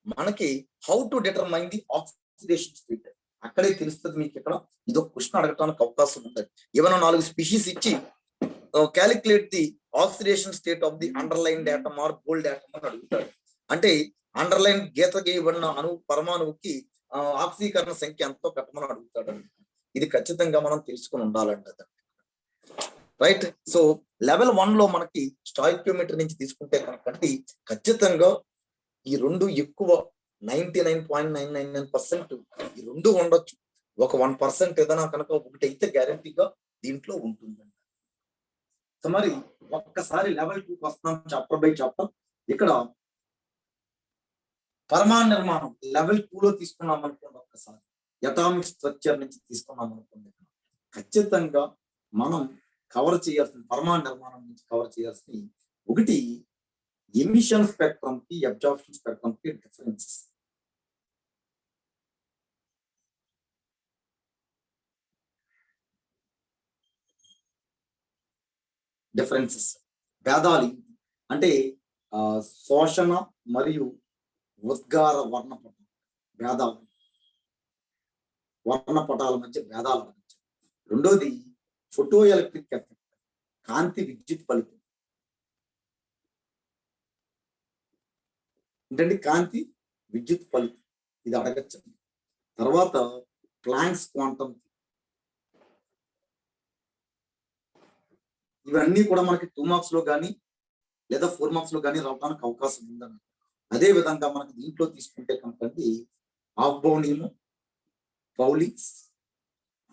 మనకి how to determine the oxidation state అక్కడే తెలుస్తుంది మీకు. ఇక్కడ ఇదొక క్వశ్చన్ అడగడానికి అవకాశం ఉంటుంది. ఏమైనా 4 స్పీషీస్ ఇచ్చి calculate the oxidation state of the underline atom or gold atom అని అడుగుతాడు. అంటే అండర్లైన్ గీత గీయబడిన పరమాణువుకి ఆక్సీకరణ సంఖ్య ఎంతో పెట్టమని అడుగుతాడు. ఇది ఖచ్చితంగా మనం తెలుసుకుని ఉండాలండి. రైట్. సో లెవెల్ 1 లో మనకి స్టాయికియోమెట్రీ నుంచి తీసుకుంటే కనుకంటే ఖచ్చితంగా ఈ 2 ఎక్కువ 99.999% ఈ 2 ఉండొచ్చు. ఒక 1% ఏదైనా కనుక ఒకటి అయితే గ్యారంటీగా దీంట్లో ఉంటుందండి. సో మరి ఒక్కసారి లెవెల్ 2కి వస్తున్నాం, చాప్టర్ బై చాప్టర్. ఇక్కడ పరమాణు నిర్మాణం లెవెల్ 2లో తీసుకున్నాం అనుకోండి. ఒక్కసారి అటామిక్ స్ట్రక్చర్ నుంచి తీసుకున్నాం అనుకోండి. ఖచ్చితంగా మనం కవర్ చేయాల్సిన పరమాణు నిర్మాణం నుంచి కవర్ చేయాల్సిన ఒకటి ఎమిషన్ స్పెక్ట్రమ్ కి అబ్జార్ప్షన్ స్పెక్ట్రమ్ కి డిఫరెన్సెస్ భేదాలు. అంటే శోషణ మరియు ఉద్గార వర్ణపటం భేదాలు, వర్ణపటాల మధ్య భేదాలు అడగచ్చు. రెండోది ఫోటో ఎలక్ట్రిక్ ఎఫెక్ట్, కాంతి విద్యుత్ ఫలితం. ఏంటంటే కాంతి విద్యుత్ ఫలితం ఇది అడగచ్చు. తర్వాత ప్లాంక్స్ క్వాంటమ్, ఇవన్నీ కూడా మనకి 2 మార్క్స్ లో కానీ లేదా 4 మార్క్స్ లో కానీ రావడానికి అవకాశం ఉందండి. అదే విధంగా మనకి దీంట్లో తీసుకుంటే కనుక ఆఫ్బౌ నియమం, పౌలీస్,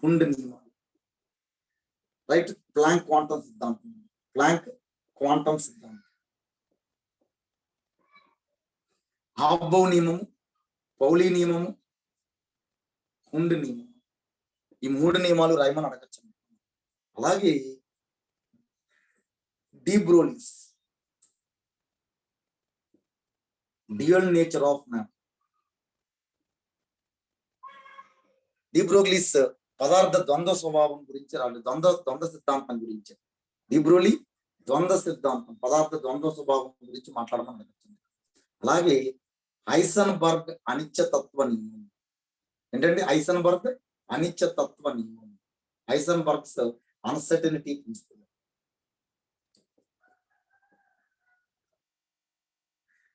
హుండ్ నియమం. రైట్. ప్లాంక్ క్వాంటమ్ సిద్ధాంతం, ప్లాంక్ క్వాంటమ్ సిద్ధాంతం, ఆఫ్బౌ నియమము, పౌలీ నియమము, హుండ్ నియమం. ఈ 3 నియమాలు రాయమని అడగచ్చు. అలాగే de Broglie's dual nature of matter. De Broglie's పదార్థ ద్వంద్వ స్వభావం గురించి రాలేదు, ద్వంద్వ సిద్ధాంతం గురించి. డి బ్రోలీ ద్వంద్వ సిద్ధాంతం, పదార్థ ద్వంద్వ స్వభావం గురించి మాట్లాడమని అడుగుతుంది. అలాగే హైసన్బర్గ్ అనిత్యతత్వ నియమం. ఏంటంటే హైసన్బర్గ్ అనిత్యతత్వ నియమం, Heisenberg's uncertainty principle.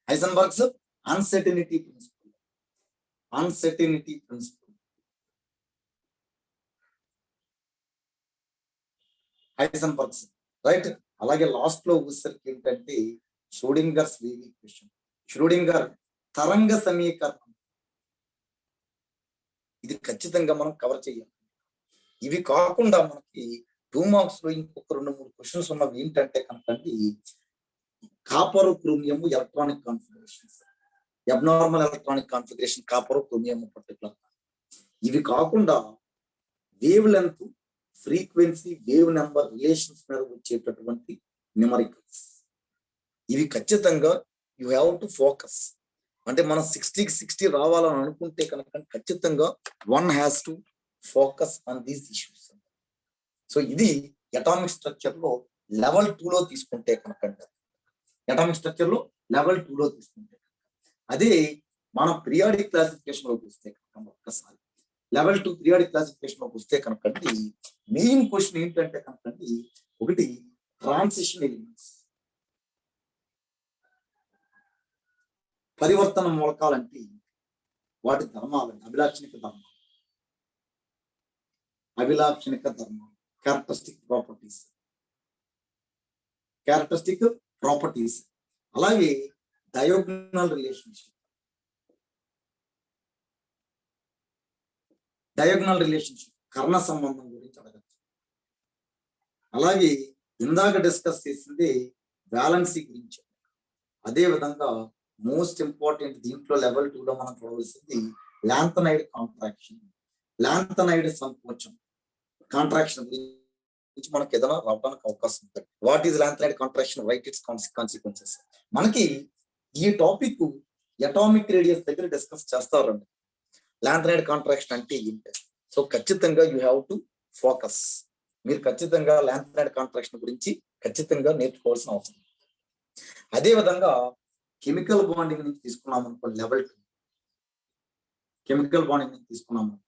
Heisenberg's uncertainty principle, Heisenberg's. Right. అలాగే లాస్ట్ లో వచ్చేసరికి ఏంటంటే ష్రోడింగర్స్ వేవ్ ఈక్వేషన్, ష్రోడింగర్ తరంగ సమీకరణం. ఇది ఖచ్చితంగా మనం కవర్ చేయాలి. ఇవి కాకుండా మనకి 2 మార్క్స్ లో ఇంకొక 2-3 క్వశ్చన్స్ ఉన్నవి. ఏంటంటే కనుక copper chromium electronic configurations, abnormal electronic configuration copper chromium particular. ఇవి కాకుండా wave length, frequency, wave number relations మీద వచ్చేటటువంటి న్యూమరికల్స్. ఇవి ఖచ్చితంగా యూ హ్యావ్ టు ఫోకస్. అంటే మనం 60కి 60 రావాలని అనుకుంటే కనుక ఖచ్చితంగా 1 has to focus on these issues. So ఇది అటామిక్ స్ట్రక్చర్ లో లెవెల్ 2లో తీసుకుంటే కనుక, అటామిక్ స్ట్రక్చర్ లో లెవెల్ 2లో తీసుకుంటే. అదే మనం పీరియాడిక్ క్లాసిఫికేషన్ లో చూస్తే కనుక ఒక్కసారి లెవెల్ 2 పీరియాడిక్ క్లాసిఫికేషన్ లోకి వస్తే కనుకండి మెయిన్ క్వశ్చన్ ఏంటంటే కనుకండి ఒకటి ట్రాన్సిషన్ ఎలిమెంట్స్, పరివర్తన మూలకాలంటే వాటి ధర్మాలండి. అభిలాక్షణిక ధర్మాలు, క్యారెక్టరిస్టిక్ ప్రాపర్టీస్, అలాగే డయాగ్నల్ రిలేషన్షిప్, కర్ణ సంబంధం గురించి అడగచ్చు. అలాగే ఇందాక డిస్కస్ చేసింది బ్యాలెన్సీ గురించి. అదే విధంగా మోస్ట్ ఇంపార్టెంట్ దీంట్లో లెవెల్ 2 లో మనం చూడవలసింది లాంథనైడ్ కాంట్రాక్షన్, లాంథనైడ్ సంకోచం కాంట్రాక్షన్ గురించి మనకి ఏదైనా రావడానికి అవకాశం ఉంటుంది. What is lanthanide contraction, right it's consequences. మనకి ఈ టాపిక్ అటామిక్ రేడియస్ దగ్గర డిస్కస్ చేస్తారండి. లాంథనైడ్ కాంట్రాక్షన్ అంటే ఏంటి? సో ఖచ్చితంగా యూ హ్యావ్ టు ఫోకస్. మీరు ఖచ్చితంగా లాంథనైడ్ కాంట్రాక్షన్ గురించి ఖచ్చితంగా నేర్చుకోవాల్సిన అవసరం. అదే విధంగా కెమికల్ బాండింగ్ నుంచి తీసుకున్నాం అనుకోండి, లెవెల్ 2 కెమికల్ బాండింగ్ నుంచి తీసుకున్నాం అనుకోండి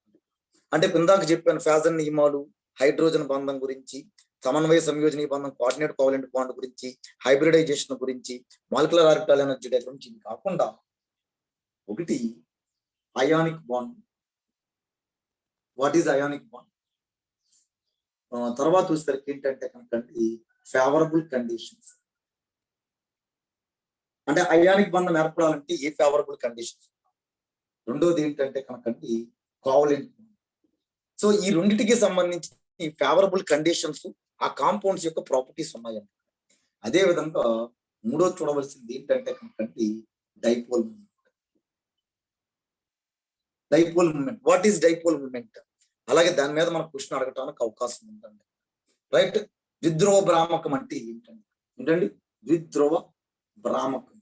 అంటే ఇందాక చెప్పాను ఫ్యాజన్ నియమాలు, హైడ్రోజన్ బంధం గురించి, సమన్వయ సంయోజనీ బంధం, కోఆర్డినేట్ కోవలెంట్ బాండ్ గురించి, హైబ్రిడైజేషన్ గురించి, మాలిక్యులర్ ఆర్బిటాల్ ఎనర్జీ డయాగ్రామ్ గురించి. ఇది కాకుండా ఒకటి ionic bond. What is ionic bond? తర్వాత చూసేసరికి ఏంటంటే కనుకండి ఫేవరబుల్ కండిషన్స్, అంటే అయానిక్ బంధం ఏర్పడాలంటే ఏ ఫేవరబుల్ కండిషన్స్. రెండోది ఏంటంటే కనుకండి కోవలెంట్. సో ఈ రెండింటికి సంబంధించి ఫేవరబుల్ కండిషన్స్, ఆ కాంపౌండ్స్ యొక్క ప్రాపర్టీస్ ఉన్నాయండి. అదే విధంగా మూడోది చూడవలసింది ఏంటంటే కనుకండి dipole moment. What is dipole moment? అలాగే దాని మీద మనం క్వశ్చన్ అడగటానికి అవకాశం ఉందండి. రైట్. ద్విధ్రువ భ్రామకం అంటే ఏంటండి? ద్విధ్రువ భ్రామకం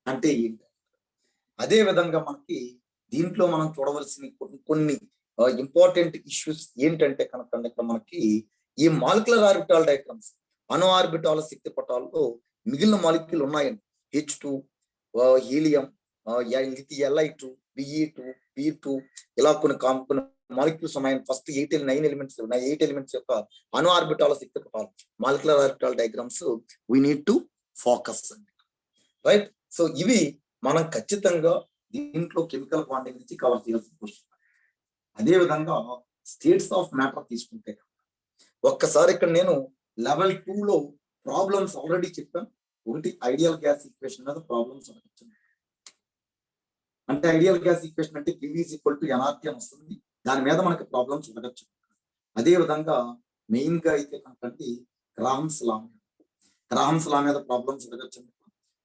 అంటే ఏంటి? అదే విధంగా మనకి దీంట్లో మనం చూడవలసిన కొన్ని ఇంపార్టెంట్ ఇష్యూస్ ఏంటంటే కనుక ఇక్కడ మనకి ఈ మాలిక్యులర్ ఆర్బిటాల్ డయాగ్రామ్స్, అణు ఆర్బిటాల శక్తి పటాల్లో మిగిలిన మాలిక్యూల్ ఉన్నాయండి. H2, helium, Li2, Be2, P2, ఇలా కొన్ని మాలిక్యూల్స్ ఉన్నాయండి. ఫస్ట్ 9 ఎలిమెంట్స్ యొక్క అణు ఆర్బిటాల శక్తి పటాలు, molecular orbital diagrams we need to focus అండి. రైట్. సో ఇవి మనం ఖచ్చితంగా దీంట్లో కెమికల్ బాండింగ్ నుంచి కవర్ చేయాల్సిన క్వశ్చన్. అదే విధంగా స్టేట్స్ ఆఫ్ మ్యాటర్ తీసుకుంటే ఒక్కసారి ఇక్కడ నేను లెవెల్ 2 లో ప్రాబ్లమ్స్ ఆల్రెడీ చెప్పాను. ఒకటి ఐడియల్ గ్యాస్ ఈక్వేషన్ మీద ప్రాబ్లమ్స్ అడగచ్చు. అంటే ఐడియల్ గ్యాస్ ఈక్వేషన్ అంటే PV = NRT అని వస్తుంది. దాని మీద మనకి ప్రాబ్లమ్స్ అడగచ్చు. అదే విధంగా మెయిన్ గా అయితే కనుకండి గ్రాహమ్స్ లా మీద ప్రాబ్లమ్స్ అడగచ్చు.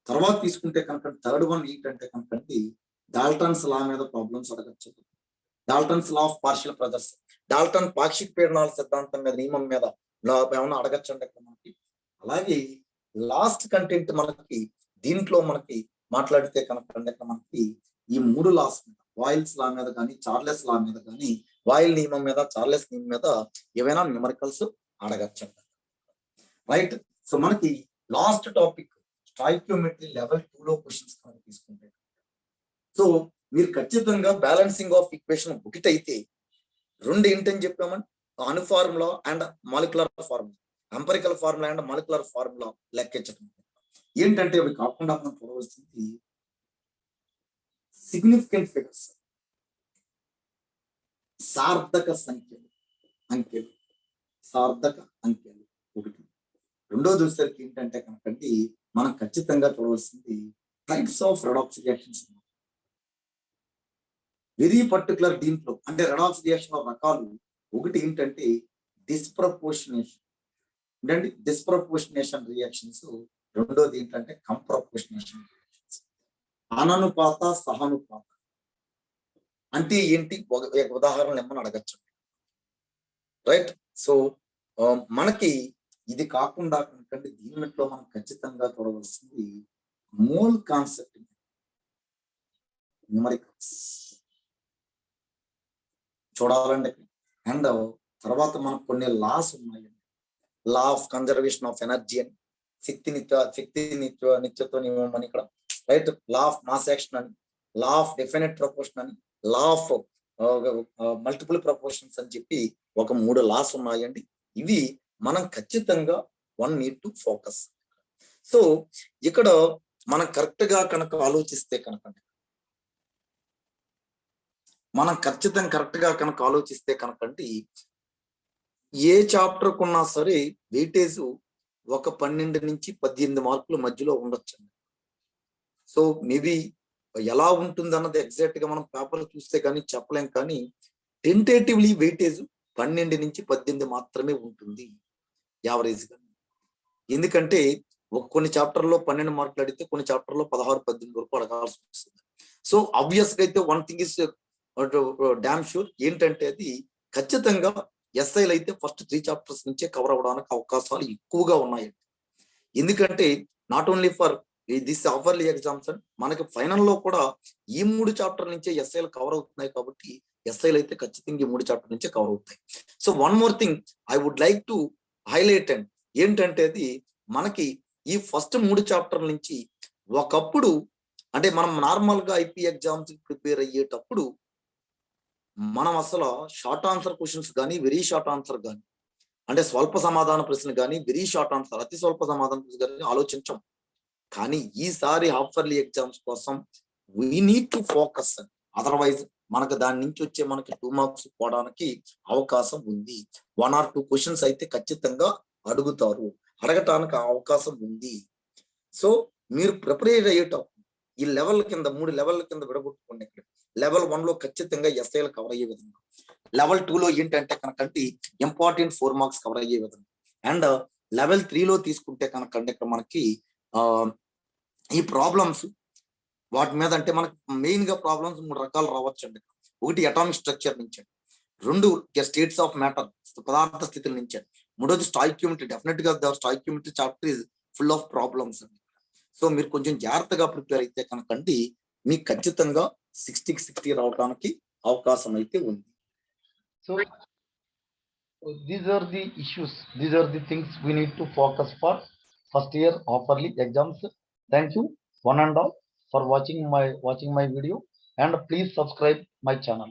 తర్వాత తీసుకుంటే కనుక థర్డ్ వన్ ఏంటంటే కనుకండి డాల్టన్స్ లా మీద ప్రాబ్లమ్స్ అడగచ్చు. Dalton's law of partial pressures, Dalton పాక్షిక పీడనాల సిద్ధాంతం మీద, నియమం మీద ఏమన్నా అడగచ్చు అండి ఇక్కడ మనకి. అలాగే లాస్ట్ కంటెంట్ మనకి దీంట్లో మనకి మాట్లాడితే కనుక మనకి ఈ 3 లాస్ మీద, వాయిల్స్ లా మీద కానీ, చార్లెస్ లా మీద కానీ, వాయిల్ నియమం మీద, చార్లెస్ నియమం మీద ఏవైనా న్యూమరికల్స్ అడగచ్చు. రైట్. సో మనకి లాస్ట్ టాపిక్ స్టాయికియోమెట్రీ లెవెల్ 2 లో క్వశ్చన్స్ కనుక తీసుకుంటే, సో మీరు ఖచ్చితంగా బ్యాలెన్సింగ్ ఆఫ్ ఈక్వేషన్ ఒకటైతే 2 ఏంటని చెప్పామని, అణు formula and molecular formula, empirical formula and molecular formula లెక్కించడం. ఏంటంటే అవి కాకుండా మనం చూడవలసింది సిగ్నిఫికెంట్ ఫిగర్స్, సార్థక అంకెలు ఒకటి. రెండోది చూసేసరికి ఏంటంటే కనుకండి మనం ఖచ్చితంగా చూడవలసింది types of redox reactions. Very particular దీంట్లో అంటే రెడాక్స్ రియాక్షన్ రకాలు. ఒకటి ఏంటంటే డిస్ప్రపోర్షనేషన్ రియాక్షన్స్. రెండోది ఏంటంటే కంప్రపోర్షనేషన్ రియాక్షన్స్. అననుపాత, సహానుపాత అంటే ఏంటి? ఉదాహరణలు ఏమని అడగచ్చు. రైట్. సో మనకి ఇది కాకుండా కనుకండి దీనిలో మనం ఖచ్చితంగా చూడవలసింది మోల్ కాన్సెప్ట్, న్యూమరికల్స్ చూడాలండి. అండ్ తర్వాత మనకు కొన్ని లాస్ ఉన్నాయండి. Law of conservation of energy అని, శక్తి నిత్యత్వ నియమం అని ఇక్కడ. Right. Law of mass action అని, లా ఆఫ్ డెఫినెట్ ప్రపోర్షన్ అని, లా ఆఫ్ మల్టిపుల్ ప్రపోర్షన్స్ అని చెప్పి ఒక 3 లాస్ ఉన్నాయండి. ఇవి మనం ఖచ్చితంగా నీడ్ టు ఫోకస్. సో ఇక్కడ మనం కరెక్ట్ గా కనుక ఆలోచిస్తే కనుక కనుకండి ఏ చాప్టర్ కున్నా సరే వెయిటేజ్ ఒక 12 నుంచి 18 మార్కుల మధ్యలో ఉండొచ్చండి. సో మేబీ ఎలా ఉంటుంది అన్నది ఎగ్జాక్ట్ గా మనం పేపర్ చూస్తే కానీ చెప్పలేం, కానీ టెంటేటివ్లీ వెయిటేజ్ 12 నుంచి 18 మాత్రమే ఉంటుంది యావరేజ్ గా. ఎందుకంటే కొన్ని చాప్టర్లో 12 మార్కులు అడిగితే కొన్ని చాప్టర్లో 16-18 వరకు అడగాల్సి వస్తుంది. సో ఆబ్వియస్ గా అయితే one thing is damn sure ఏంటంటే అది ఖచ్చితంగా ఎస్ఐలు అయితే ఫస్ట్ 3 చాప్టర్స్ నుంచే కవర్ అవ్వడానికి అవకాశాలు ఎక్కువగా ఉన్నాయండి. ఎందుకంటే not only for this hourly exams and మనకి ఫైనల్లో కూడా ఈ 3 చాప్టర్ నుంచే ఎస్ఐలు కవర్ అవుతున్నాయి కాబట్టి ఎస్ఐలు అయితే ఖచ్చితంగా ఈ 3 చాప్టర్ నుంచే కవర్ అవుతాయి. So one more thing I would like to highlight and ఏంటంటే అది మనకి ఈ ఫస్ట్ 3 చాప్టర్ నుంచి ఒకప్పుడు అంటే మనం నార్మల్ గా ఐపీ ఎగ్జామ్స్ ప్రిపేర్ అయ్యేటప్పుడు మనం అసలు షార్ట్ ఆన్సర్ క్వశ్చన్స్ కానీ వెరీ షార్ట్ ఆన్సర్ కానీ అంటే స్వల్ప సమాధాన ప్రశ్న కానీ వెరీ షార్ట్ ఆన్సర్ అతి స్వల్ప సమాధాన ప్రశ్న కానీ ఆలోచించాం. కానీ ఈసారి హాఫర్లీ ఎగ్జామ్స్ కోసం we need to focus. Otherwise మనకు దాని నుంచి వచ్చే మనకి 2 మార్క్స్ పోవడానికి అవకాశం ఉంది. 1 or 2 క్వశ్చన్స్ అయితే ఖచ్చితంగా అడగటానికి అవకాశం ఉంది. సో మీరు ప్రిపేర్ అయ్యేటప్పుడు ఈ లెవెల్ కింద 3 లెవెల్ కింద విడగొట్టుకోండి. ఇక్కడ లెవెల్ 1 లో ఖచ్చితంగా ఎస్ఐలు కవర్ అయ్యే విధంగా, లెవెల్ 2 లో ఏంటంటే కనుకంటే ఇంపార్టెంట్ 4 మార్క్స్ కవర్ అయ్యే విధంగా, అండ్ లెవెల్ 3 లో తీసుకుంటే కనుకంటే ఇక్కడ మనకి ఈ ప్రాబ్లమ్స్ వాటి మీద అంటే మనకి మెయిన్ గా ప్రాబ్లమ్స్ 3 రకాలు రావచ్చండి. ఒకటి అటామిక్ స్ట్రక్చర్ నుంచి, 2 స్టేట్స్ ఆఫ్ మ్యాటర్ పదార్థ స్థితుల నుంచి, 3వది స్టాయిక్యూమెట్రీ. డెఫినెట్ గా stoichiometry chapter is full of problems అండి. సో మీరు కొంచెం జాగ్రత్తగా ప్రిపేర్ అయితే కనుకండి మీకు ఖచ్చితంగా 60కి 60 రావడానికి అవకాశం అయితే ఉంది. So these are the issues, these are the things we need to focus for first year half-yearly exams. Thank you one and all for watching my video, and please subscribe my channel.